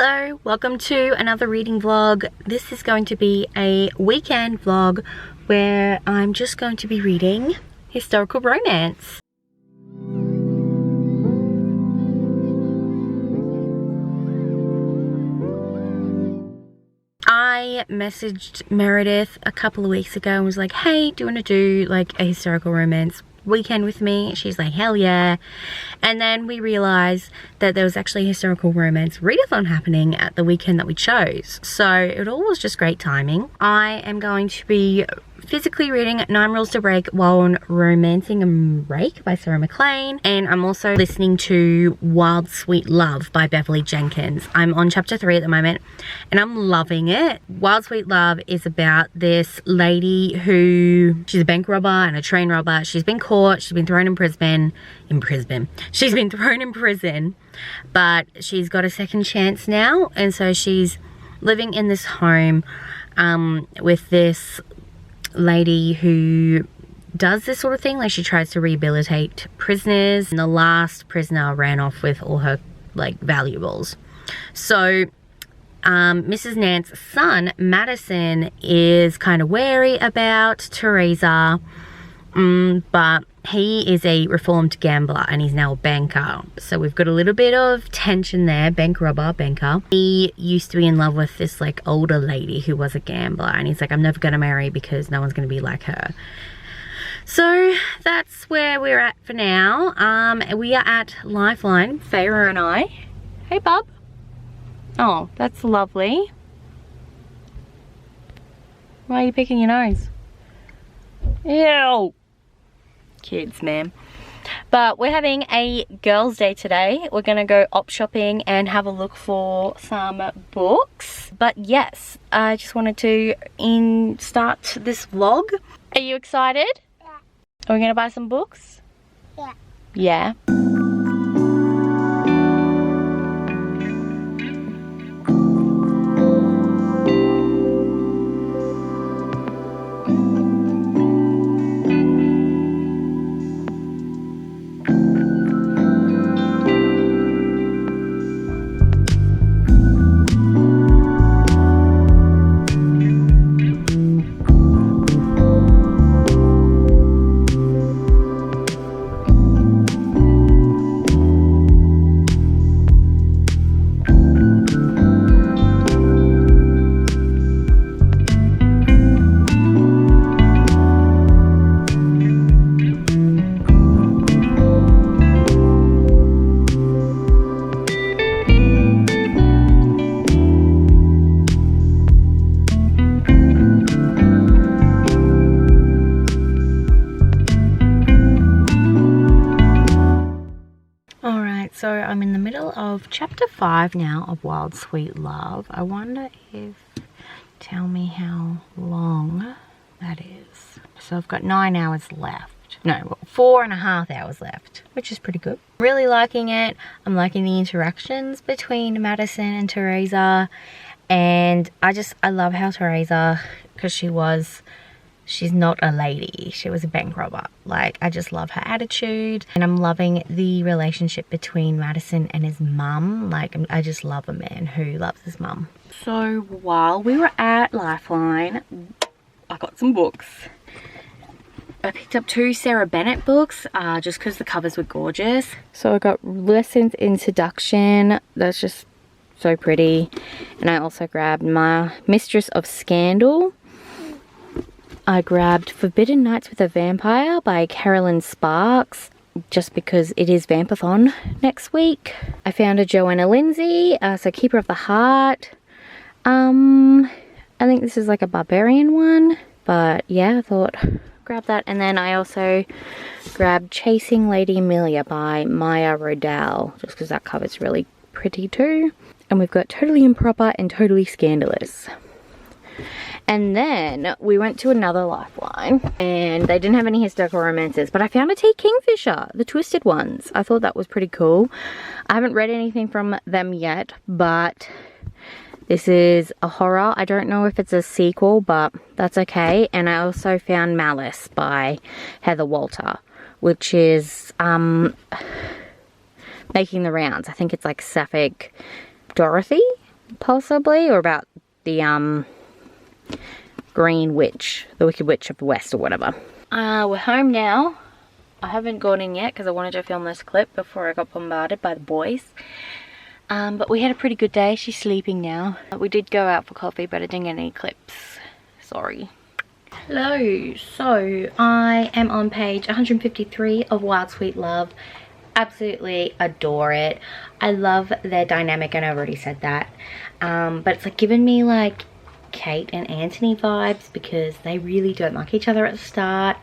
Hello, welcome to another reading vlog. This is going to be a weekend vlog where I'm just going to be reading historical romance. I messaged Meredith a couple of weeks ago and was like, hey, do you want to do like a historical romance weekend with me? She's like, hell yeah. And then we realized that there was actually a historical romance readathon happening at the weekend that we chose, so it all was just great timing. I am going to be physically reading 9 Rules to Break While Romancing a Rake by Sarah McLean, and I'm also listening to Wild Sweet Love by Beverly Jenkins. I'm on chapter 3 at the moment and I'm loving it. Wild Sweet Love is about this lady who, she's a bank robber and a train robber. She's been caught, she's been thrown in prison. She's been thrown in prison, but she's got a second chance now, and so she's living in this home with this lady who does this sort of thing. Like, she tries to rehabilitate prisoners, and the last prisoner ran off with all her like valuables. So Mrs. Nance's son Madison is kind of wary about Teresa, but he is a reformed gambler and he's now a banker, so we've got a little bit of tension there. Bank robber, banker. He used to be in love with this like older lady who was a gambler, and he's like, I'm never gonna marry because no one's gonna be like her. So that's where we're at for now. We are at Lifeline, Farah and I. Hey bub. Oh, that's lovely. Why are you picking your nose? Ew. Kids, man. But we're having a girls' day today. We're gonna go op shopping and have a look for some books. But yes, I just wanted to start this vlog. Are you excited? Yeah. Are we gonna buy some books? Yeah. Yeah. So I'm in the middle of chapter 5 now of Wild Sweet Love. I wonder if, tell me how long that is. So I've got 9 hours left. No, 4.5 hours left, which is pretty good. Really liking it. I'm liking the interactions between Madison and Teresa. And I love how Teresa, because she's not a lady, she was a bank robber. Like, I just love her attitude, and I'm loving the relationship between Madison and his mum. Like, I just love a man who loves his mum. So while we were at Lifeline, I got some books. I picked up 2 Sarah Bennett books just because the covers were gorgeous. So I got Lessons in Seduction, that's just so pretty, and I also grabbed my Mistress of Scandal. I grabbed Forbidden Nights with a Vampire by Carolyn Sparks, just because it is Vampathon next week. I found a Joanna Lindsay, so Keeper of the Heart. I think this is like a barbarian one, but yeah, I thought grab that. And then I also grabbed Chasing Lady Amelia by Maya Rodell, just because that cover's really pretty too. And we've got Totally Improper and Totally Scandalous. And then we went to another Lifeline and they didn't have any historical romances, but I found a T. Kingfisher, the twisted ones. I thought that was pretty cool. I haven't read anything from them yet, but this is a horror. I don't know if it's a sequel, but that's okay. And I also found Malice by Heather Walter, which is making the rounds. I think it's like Sapphic Dorothy. possibly, or about the Green Witch, the Wicked Witch of the West or whatever. We're home now. I haven't gone in yet because I wanted to film this clip before I got bombarded by the boys. But we had a pretty good day. She's sleeping now. We did go out for coffee, but I didn't get any clips. Sorry. Hello. So I am on page 153 of Wild Sweet Love. Absolutely adore it. I love their dynamic, and I already said that. But it's like giving me like Kate and Anthony vibes, because they really don't like each other at the start,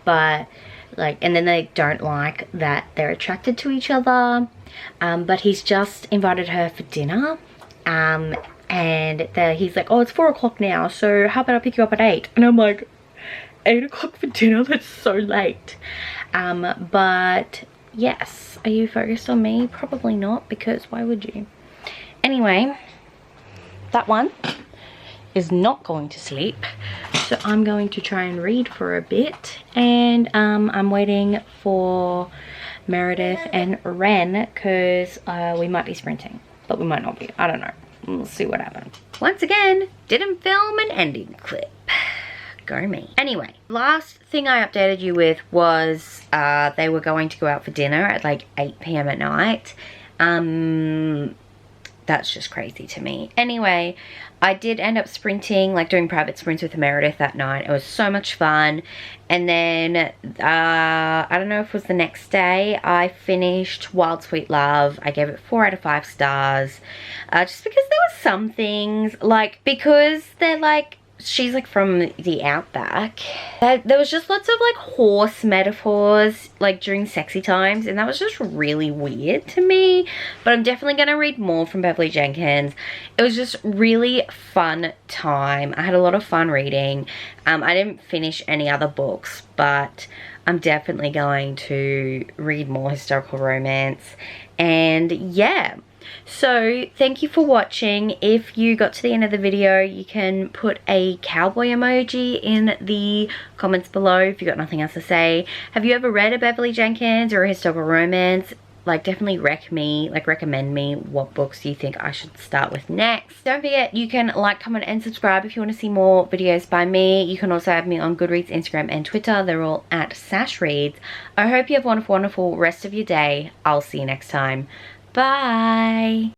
but like, and then they don't like that they're attracted to each other. But he's just invited her for dinner, and he's like, oh, it's 4 o'clock now, so how about I pick you up at 8? And I'm like, 8 o'clock for dinner? That's so late. But yes, are you focused on me? Probably not, because why would you? Anyway, that one is not going to sleep, so I'm going to try and read for a bit, and I'm waiting for Meredith and Ren, because we might be sprinting, but we might not be. I don't know. We'll see what happens. Once again, didn't film an ending clip. Go me. Anyway, last thing I updated you with was they were going to go out for dinner at like 8 p.m. at night. That's just crazy to me. Anyway, I did end up sprinting, like doing private sprints with Meredith that night. It was so much fun. And then, I don't know if it was the next day, I finished Wild Sweet Love. I gave it 4 out of 5 stars. Just because there were some things, like, because they're like, she's like from the outback, there was just lots of like horse metaphors like during sexy times, and that was just really weird to me. But I'm definitely gonna read more from Beverly Jenkins. It was just really fun time. I had a lot of fun reading. I didn't finish any other books, but I'm definitely going to read more historical romance. And yeah, so thank you for watching. If you got to the end of the video, you can put a cowboy emoji in the comments below if you got nothing else to say. Have you ever read a Beverly Jenkins or a historical romance? Like, definitely recommend me what books you think I should start with next. Don't forget, you can like, comment, and subscribe if you want to see more videos by me. You can also have me on Goodreads, Instagram, and Twitter. They're all at sashreads. I hope you have a wonderful, wonderful rest of your day. I'll see you next time. Bye.